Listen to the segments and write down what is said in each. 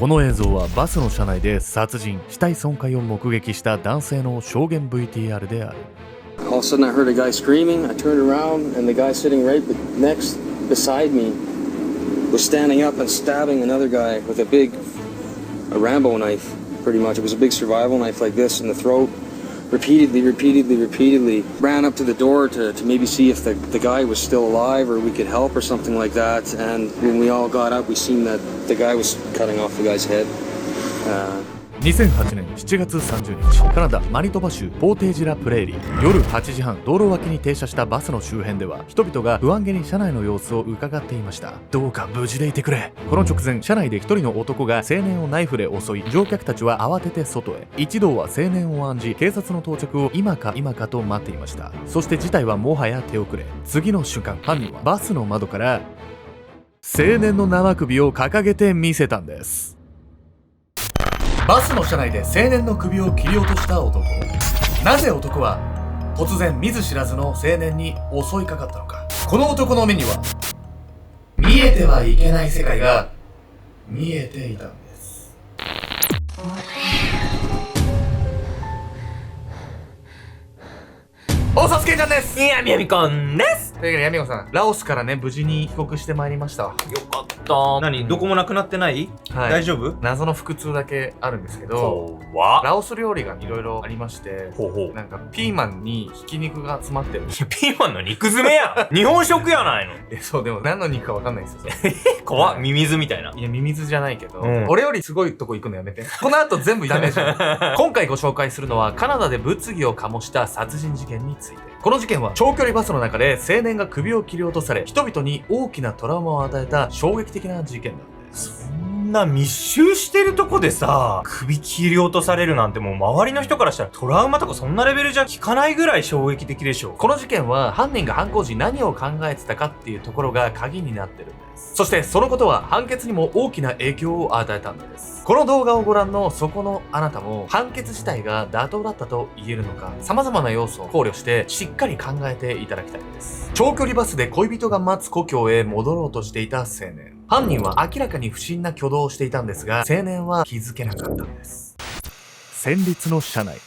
この映像はバスの車内で殺人、死体損壊を目撃した男性の証言 VTR である。 All of a sudden I heard a guy screaming. I turned around and the guy sitting right next beside me was standing up and stabbing another guy with a Rambo knife, pretty much. It was a big survival knife like this in the throat. Repeatedly. Ran up to the door to maybe see if the guy was still alive or we could help or something like that. And when we all got up, we seen that the guy was cutting off the guy's head. 2008年7月30日、カナダ・マニトバ州ポーテージラ・プレーリー、夜8時半、道路脇に停車したバスの周辺では人々が不安げに車内の様子を伺っていました。どうか無事でいてくれ。この直前、車内で一人の男が青年をナイフで襲い、乗客たちは慌てて外へ。一同は青年を案じ、警察の到着を今かと待っていました。そして事態はもはや手遅れ。次の瞬間、犯人はバスの窓から青年の生首を掲げて見せたんです。バスの車内で青年の首を切り落とした男。なぜ男は突然見ず知らずの青年に襲いかかったのか。この男の目には見えてはいけない世界が見えていたんです。サスケちゃんです。いや、みやみこんです。というわけで、ヤミコさん、ラオスからね、無事に帰国してまいりました。よかった。何、どこもなくなってない？はい、大丈夫？謎の腹痛だけあるんですけど、ラオス料理がいろいろありまして、なんかピーマンにひき肉が詰まってる。ピーマンの肉詰めや日本食やないの。そう、でも何の肉かわかんないんですよ。怖っ、ミミズみたいな。いや、ミミズじゃないけど、俺よりすごいとこ行くのやめて。この後全部ダメじゃん。今回ご紹介するのは、カナダで物議を醸した殺人事件について。この事件は長距離バスの中で青年が首を切り落とされ、人々に大きなトラウマを与えた衝撃的な事件なんです。そんな密集してるとこでさ、首切り落とされるなんて、もう周りの人からしたらトラウマとかそんなレベルじゃ聞かないぐらい衝撃的でしょ。この事件は犯人が犯行時何を考えてたかっていうところが鍵になってるんです。そしてそのことは判決にも大きな影響を与えたんです。この動画をご覧のそこのあなたも、判決自体が妥当だったと言えるのか、様々な要素を考慮してしっかり考えていただきたいです。長距離バスで恋人が待つ故郷へ戻ろうとしていた青年。犯人は明らかに不審な挙動をしていたんですが、青年は気づけなかったんです。戦慄の車内。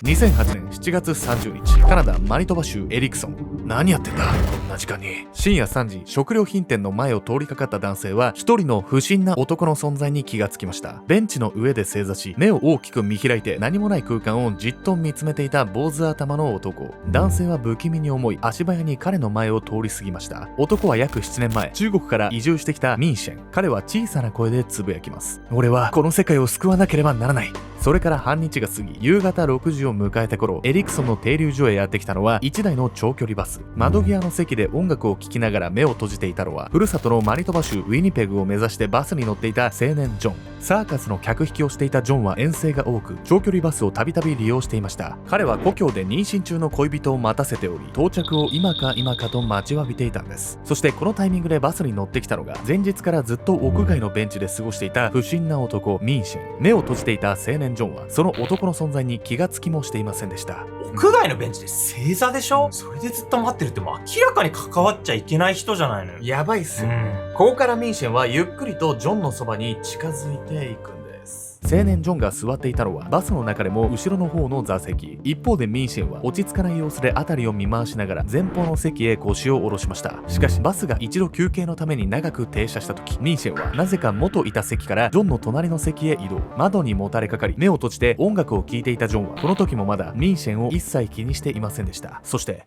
2008年7月30日、カナダ・マニトバ州エリクソン。何やってんだこんな時間に。深夜3時、食料品店の前を通りかかった男性は、一人の不審な男の存在に気がつきました。ベンチの上で正座し、目を大きく見開いて何もない空間をじっと見つめていた坊主頭の男。男性は不気味に思い、足早に彼の前を通り過ぎました。男は約7年前、中国から移住してきたミンシェン。彼は小さな声でつぶやきます。俺はこの世界を救わなければならない。それから半日が過ぎ、夕方6時を迎えた頃、エリクソンの停留所へやってきたのは1台の長距離バス。窓際の席で音楽を聴きながら目を閉じていたのは、ふるさとのマニトバ州ウィニペグを目指してバスに乗っていた青年ジョン。サーカスの客引きをしていたジョンは遠征が多く、長距離バスをたびたび利用していました。彼は故郷で妊娠中の恋人を待たせており、到着を今かと待ちわびていたんです。そしてこのタイミングでバスに乗ってきたのが、前日からずっと屋外のベンチで過ごしていた不審な男ミンシェン。目を閉じていた青年ジョンは、その男の存在に気がつきもしていませんでした。屋外のベンチで正座でしょ？それでずっと待ってるって、もう明らかに関わっちゃいけない人じゃないのよ。やばいっすよ、ここからミンシェンはゆっくりとジョンのそばに近づいていくんです。青年ジョンが座っていたのはバスの中でも後ろの方の座席。一方でミンシェンは落ち着かない様子で辺りを見回しながら前方の席へ腰を下ろしました。しかしバスが一度休憩のために長く停車した時、ミンシェンはなぜか元いた席からジョンの隣の席へ移動。窓にもたれかかり目を閉じて音楽を聴いていたジョンは、この時もまだミンシェンを一切気にしていませんでした。そして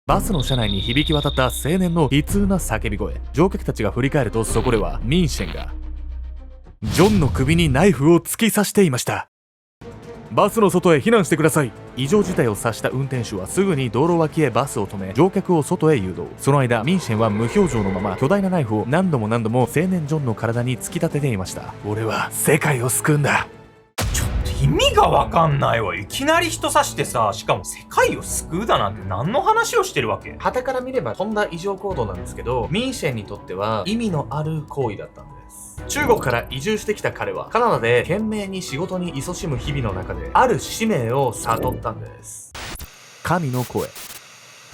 バスの車内に響き渡った青年の悲痛な叫び声。乗客たちが振り返ると、そこではミンシェンがジョンの首にナイフを突き刺していました。バスの外へ避難してください。異常事態を察した運転手はすぐに道路脇へバスを止め、乗客を外へ誘導。その間ミンシェンは無表情のまま巨大なナイフを何度も青年ジョンの体に突き立てていました。俺は世界を救うんだ。意味がわかんないわ。いきなり人刺してさ、しかも世界を救うだなんて何の話をしてるわけ？傍から見ればとんだ異常行動なんですけど、ミンシェンにとっては意味のある行為だったんです。中国から移住してきた彼はカナダで懸命に仕事に勤しむ日々の中で、ある使命を悟ったんです。神の声。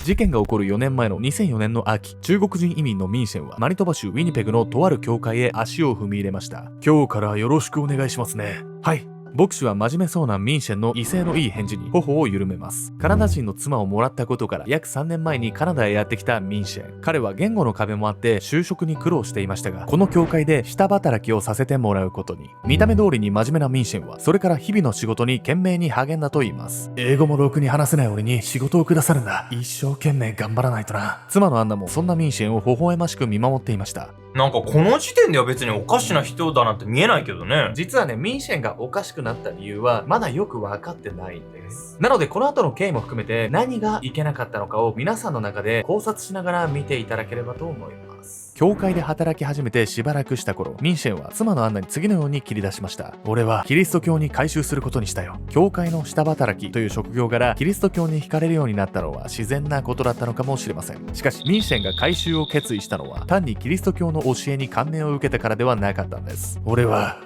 事件が起こる4年前の2004年の秋、中国人移民のミンシェンはマニトバ州ウィニペグのとある教会へ足を踏み入れました。今日からよろしくお願いしますね。はい。牧師は真面目そうなミンシェンの威勢のいい返事に頬を緩めます。カナダ人の妻をもらったことから約3年前にカナダへやってきたミンシェン。彼は言語の壁もあって就職に苦労していましたが、この教会で下働きをさせてもらうことに。見た目通りに真面目なミンシェンはそれから日々の仕事に懸命に励んだと言います。英語もろくに話せない俺に仕事をくださるんだ。一生懸命頑張らないとな。妻のアンナもそんなミンシェンを微笑ましく見守っていました。なんかこの時点では別におかしな人だなんて見えないけどね。実はね、ミンシェンがおかしくなった理由はまだよく分かってないんです。なのでこの後の経緯も含めて何がいけなかったのかを皆さんの中で考察しながら見ていただければと思います。教会で働き始めてしばらくした頃、ミンシェンは妻のアンナに次のように切り出しました。俺はキリスト教に改宗することにしたよ。教会の下働きという職業からキリスト教に惹かれるようになったのは自然なことだったのかもしれません。しかしミンシェンが改宗を決意したのは単にキリスト教の教えに感銘を受けたからではなかったんです。俺は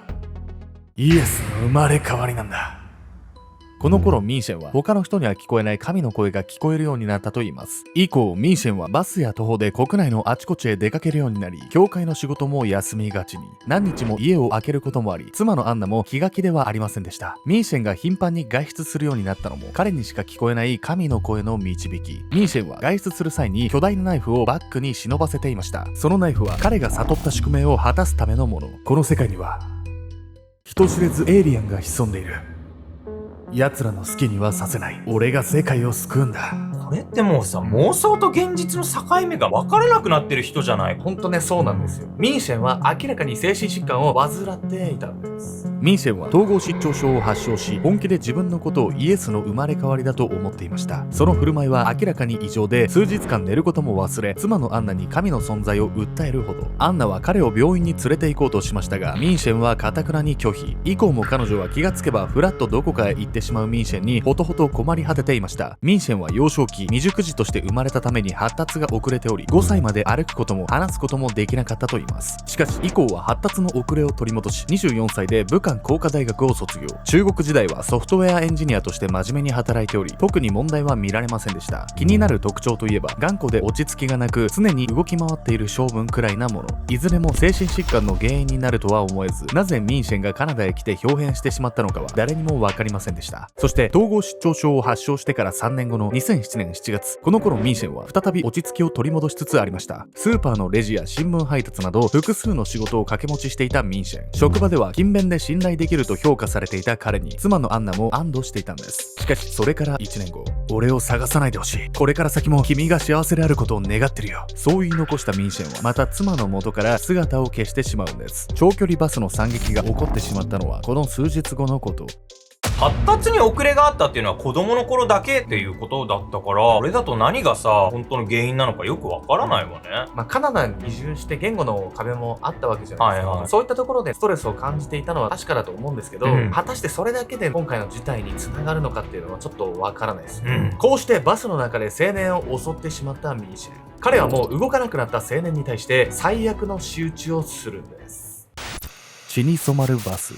イエスの生まれ変わりなんだ。この頃ミンシェンは他の人には聞こえない神の声が聞こえるようになったといいます。以降ミンシェンはバスや徒歩で国内のあちこちへ出かけるようになり、教会の仕事も休みがちに、何日も家を空けることもあり、妻のアンナも気が気ではありませんでした。ミンシェンが頻繁に外出するようになったのも彼にしか聞こえない神の声の導き。ミンシェンは外出する際に巨大なナイフをバッグに忍ばせていました。そのナイフは彼が悟った宿命を果たすためのもの。この世界には人知れずエイリアンが潜んでいる。奴らの好きにはさせない。俺が世界を救うんだ。これってもうさ、妄想と現実の境目が分からなくなってる人じゃない。ほんとね、そうなんですよ。ミンシェンは明らかに精神疾患を患っていたんです。ミンシェンは統合失調症を発症し、本気で自分のことをイエスの生まれ変わりだと思っていました。その振る舞いは明らかに異常で、数日間寝ることも忘れ、妻のアンナに神の存在を訴えるほど。アンナは彼を病院に連れて行こうとしましたが、ミンシェンは堅くなに拒否。以降も彼女は気がつけばフラッとどこかへ行ってしまうミンシェンにほとほと困り果てていました。ミンシェンは幼少期未熟児として生まれたために発達が遅れており、5歳まで歩くことも話すこともできなかったといいます。しかし以降は発達の遅れを取り戻し、24歳で武漢工科大学を卒業。中国時代はソフトウェアエンジニアとして真面目に働いており、特に問題は見られませんでした。気になる特徴といえば、頑固で落ち着きがなく、常に動き回っている性分くらいなもの。いずれも精神疾患の原因になるとは思えず、なぜミンシェンがカナダへ来て表変してしまったのかは誰にも分かりませんでした。そして統合失調症を発症してから3年後の2007年7月、この頃ミンシェンは再び落ち着きを取り戻しつつありました。スーパーのレジや新聞配達など複数の仕事を掛け持ちしていたミンシェン。職場では勤勉で信頼できると評価されていた彼に妻のアンナも安堵していたんです。しかしそれから1年後、俺を探さないでほしい。これから先も君が幸せであることを願ってるよ。そう言い残したミンシェンはまた妻の元から姿を消してしまうんです。長距離バスの惨劇が起こってしまったのはこの数日後のこと。発達に遅れがあったっていうのは子供の頃だけっていうことだったから、これだと何がさ、本当の原因なのかよくわからないわね。カナダに移住して言語の壁もあったわけじゃないですか。はいはい、そういったところでストレスを感じていたのは確かだと思うんですけど、果たしてそれだけで今回の事態につながるのかっていうのはちょっとわからないです、こうしてバスの中で青年を襲ってしまったミンシェン。彼はもう動かなくなった青年に対して最悪の仕打ちをするんです。血に染まるバス。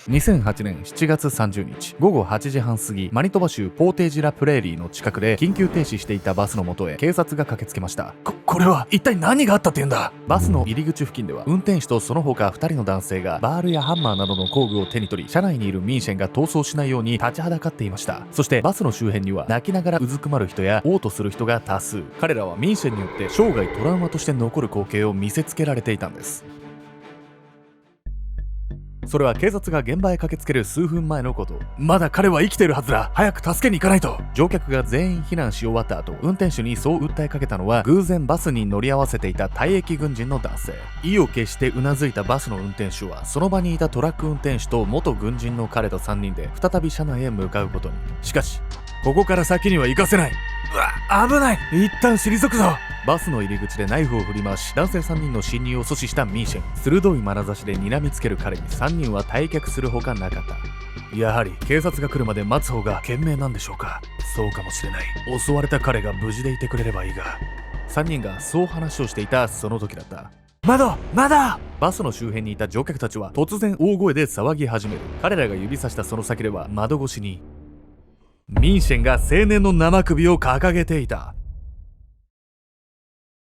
2008年7月30日午後8時半過ぎ、マニトバ州ポーテージラプレーリーの近くで緊急停止していたバスの元へ警察が駆けつけました。これは一体何があったって言うんだ。バスの入り口付近では運転手とその他2人の男性がバールやハンマーなどの工具を手に取り、車内にいるミンシェンが逃走しないように立ちはだかっていました。そしてバスの周辺には泣きながらうずくまる人や嘔吐する人が多数。彼らはミンシェンによって生涯トラウマとして残る光景を見せつけられていたんです。それは警察が現場へ駆けつける数分前のこと。まだ彼は生きているはずだ。早く助けに行かないと。乗客が全員避難し終わった後、運転手にそう訴えかけたのは偶然バスに乗り合わせていた退役軍人の男性。意を決してうなずいたバスの運転手はその場にいたトラック運転手と元軍人の彼と3人で再び車内へ向かうことに。しかしここから先には行かせない。危ない。一旦退くぞ。バスの入り口でナイフを振り回し、男性3人の侵入を阻止したミンシェン。鋭い眼差しで睨みつける彼に3人は退却するほかなかった。やはり警察が来るまで待つ方が賢明なんでしょうか。そうかもしれない。襲われた彼が無事でいてくれればいいが。3人がそう話をしていたその時だった。まだバスの周辺にいた乗客たちは突然大声で騒ぎ始める。彼らが指さしたその先では窓越しにミンシェンが青年の生首を掲げていた。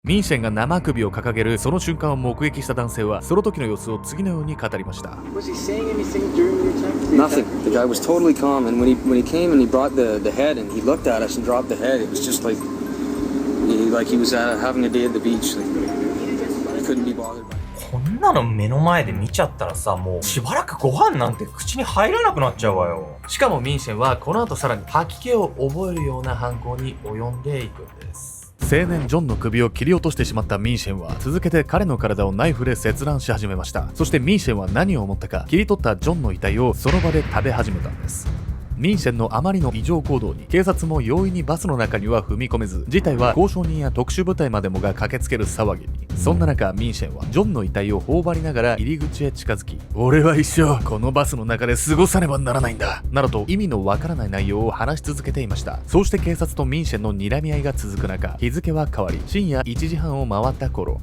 ミンシェンが生首を掲げるその瞬間を目撃した男性はその時の様子を次のように語りました。 Was he saying anything during the attack? Nothing. The guy was totally calm, and when he came and he brought the head and he looked at us and dropped the head, it was just like he was having a day at the beach. Like he couldn't be bothered by it. こんなの目の前で見ちゃったらさ、もうしばらくご飯なんて口に入らなくなっちゃうわよ。しかもミンシェンはこの後さらに吐き気を覚えるような犯行に及んでいくんです。青年ジョンの首を切り落としてしまったミンシェンは続けて彼の体をナイフで切断し始めました。そしてミンシェンは何を思ったか、切り取ったジョンの遺体をその場で食べ始めたんです。ミンシェンのあまりの異常行動に警察も容易にバスの中には踏み込めず、事態は交渉人や特殊部隊までもが駆けつける騒ぎに。そんな中、ミンシェンはジョンの遺体を頬張りながら入り口へ近づき、俺は一生このバスの中で過ごさねばならないんだなどと意味のわからない内容を話し続けていました。そうして警察とミンシェンの睨み合いが続く中、日付は変わり深夜1時半を回った頃、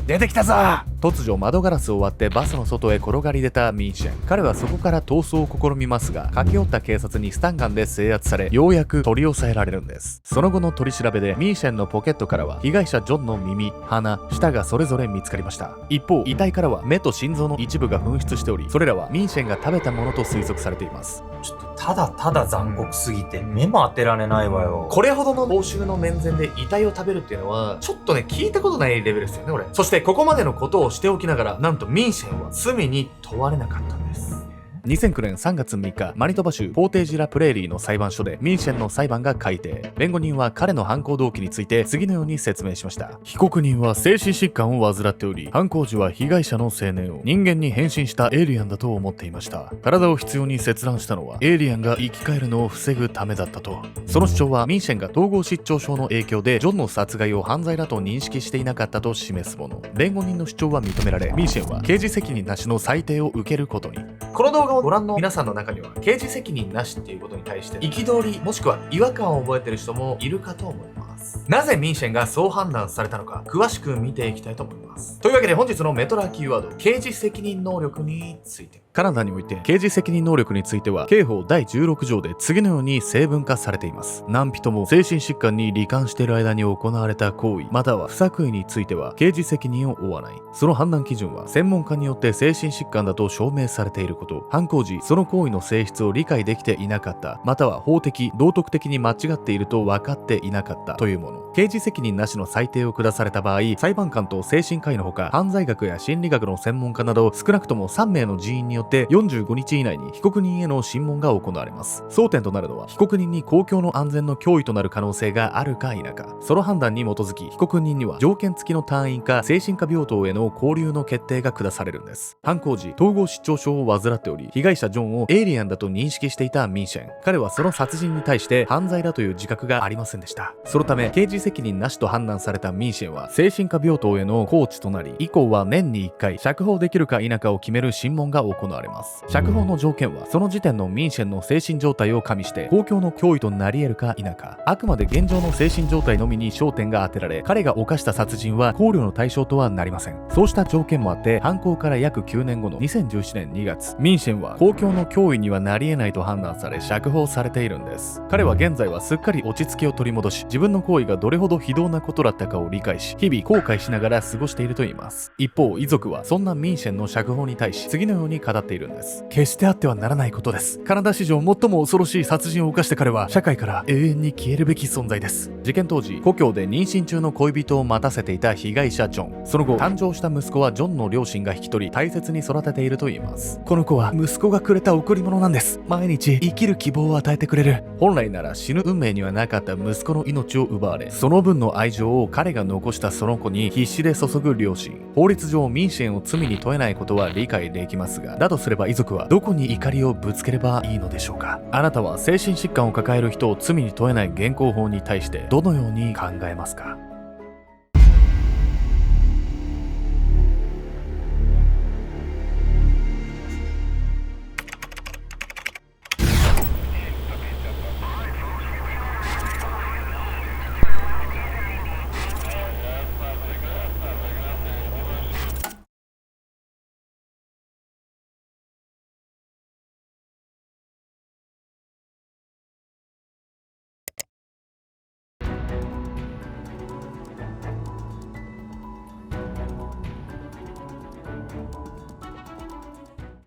出てきたぞ。突如窓ガラスを割ってバスの外へ転がり出たミンシェン。彼はそこから逃走を試みますが、駆け寄った警察にスタンガンで制圧され、ようやく取り押さえられるんです。その後の取り調べでミンシェンのポケットからは被害者ジョンの耳、鼻、舌がそれぞれ見つかりました。一方、遺体からは目と心臓の一部が紛失しており、それらはミンシェンが食べたものと推測されています。ちょっとただただ残酷すぎて目も当てられないわよ。これほどの報酬の面前で遺体を食べるっていうのはちょっとね、聞いたことないレベルですよね、これ。そしてここまでのことをしておきながら、なんとミンシェンは罪に問われなかったんです。2009年3月3日、マニトバ州ポーテージラプレーリーの裁判所でミンシェンの裁判が改定。弁護人は彼の犯行動機について次のように説明しました。被告人は精神疾患を患っており、犯行時は被害者の青年を人間に変身したエイリアンだと思っていました。体を必要に切断したのはエイリアンが生き返るのを防ぐためだったと。その主張はミンシェンが統合失調症の影響でジョンの殺害を犯罪だと認識していなかったと示すもの。弁護人の主張は認められ、ミンシェンは刑事責任なしの裁定を受けることに。この動画をご覧の皆さんの中には刑事責任なしっていうことに対して憤りもしくは違和感を覚えている人もいるかと思います。なぜミンシェンがそう判断されたのか詳しく見ていきたいと思います。というわけで本日のメトラキーワード、刑事責任能力について。カナダにおいて刑事責任能力については刑法第16条で次のように成文化されています。何人も精神疾患に罹患している間に行われた行為または不作為については刑事責任を負わない。その判断基準は専門家によって精神疾患だと証明されていること、犯行時その行為の性質を理解できていなかった、または法的道徳的に間違っていると分かっていなかったというもの。刑事責任なしの裁定を下された場合、裁判官と精神科医のほか犯罪学や心理学の専門家など少なくとも3名の人員によって45日以内に被告人への審問が行われます。争点となるのは被告人に公共の安全の脅威となる可能性があるか否か。その判断に基づき被告人には条件付きの退院か精神科病棟への勾留の決定が下されるんです。犯行時統合失調症を患っており、被害者ジョンをエイリアンだと認識していたミンシェン。彼はその殺人に対して犯罪だという自覚がありませんでした。そのため刑事責任なしと判断されたミンシェンは精神科病棟へのコーチとなり、以降は年に1回釈放できるか否かを決める審問が行われます。釈放の条件はその時点のミンシェンの精神状態を加味して公共の脅威となり得るか否か。あくまで現状の精神状態のみに焦点が当てられ、彼が犯した殺人は考慮の対象とはなりません。そうした条件もあって犯行から約9年後の2017年2月、ミンシェンは公共の脅威にはなり得ないと判断され釈放されているんです。彼は現在はすっかり落ち着きを取り戻し、自分の行為がどれほど非道なことだったかを理解し、日々後悔しながら過ごしているといいます。一方、遺族はそんなミンシェンの釈放に対し次のように語っているんです。決してあってはならないことです。カナダ史上最も恐ろしい殺人を犯した彼は社会から永遠に消えるべき存在です。事件当時、故郷で妊娠中の恋人を待たせていた被害者ジョン。その後、誕生した息子はジョンの両親が引き取り大切に育てているといいます。この子は息子がくれた贈り物なんです。毎日生きる希望を与えてくれる。本来なら死ぬ運命にはなかった息子の命を奪われ、その分の愛情を彼が残したその子に必死で注ぐ両親。法律上ミンシェンを罪に問えないことは理解できますが、だとすれば遺族はどこに怒りをぶつければいいのでしょうか。あなたは精神疾患を抱える人を罪に問えない現行法に対してどのように考えますか。